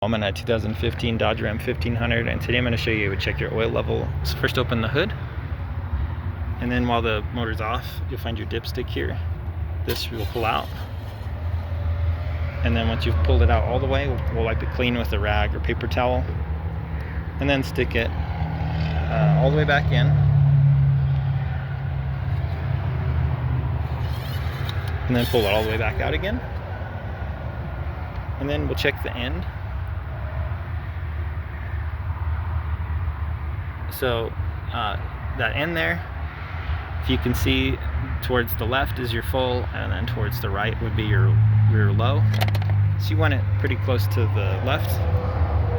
I'm in a 2015 Dodge Ram 1500, and today I'm going to show you how to check your oil level. So first open the hood, and then while the motor's off, you'll find your dipstick here. This will pull out, and then once you've pulled it out all the way, we'll wipe it clean with a rag or paper towel, and then stick it all the way back in, and then pull it all the way back out again, and then we'll check the end. So that end there, if you can see, towards the left is your full, and then towards the right would be your low. So you want it pretty close to the left.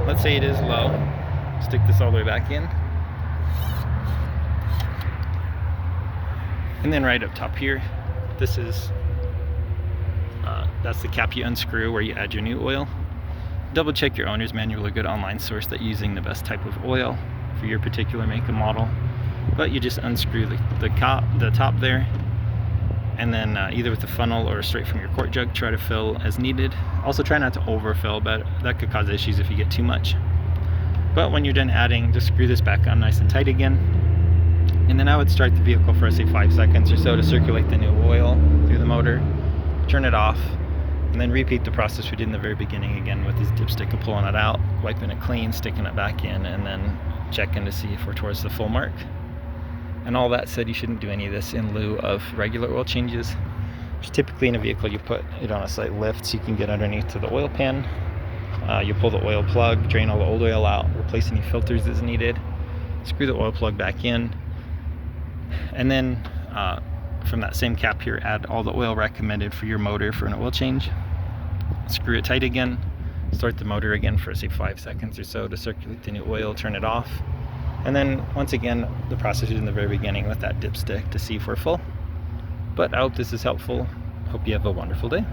Let's say it is low. Stick this all the way back in. And then right up top here, this is that's the cap you unscrew where you add your new oil. Double check your owner's manual, a good online source that using the best type of oil for your particular make and model. But you just unscrew the top there, and then either with a funnel or straight from your quart jug, try to fill as needed. Also try not to overfill, but that could cause issues if you get too much. But when you're done adding, just screw this back on nice and tight again, and then I would start the vehicle for say 5 seconds or so to circulate the new oil through the motor, turn it off, and then repeat the process we did in the very beginning again with this dipstick of pulling it out, wiping it clean, sticking it back in, and then checking to see if we're towards the full mark. And all that said, you shouldn't do any of this in lieu of regular oil changes. Typically in a vehicle you put it on a slight lift so you can get underneath to the oil pan. You pull the oil plug, drain all the old oil out, replace any filters as needed, screw the oil plug back in, and then from that same cap here, add all the oil recommended for your motor for an oil change. Screw it tight again, start the motor again for say 5 seconds or so to circulate the new oil, turn it off, and then once again the process is in the very beginning with that dipstick to see if we're full. But I hope this is helpful. Hope you have a wonderful day.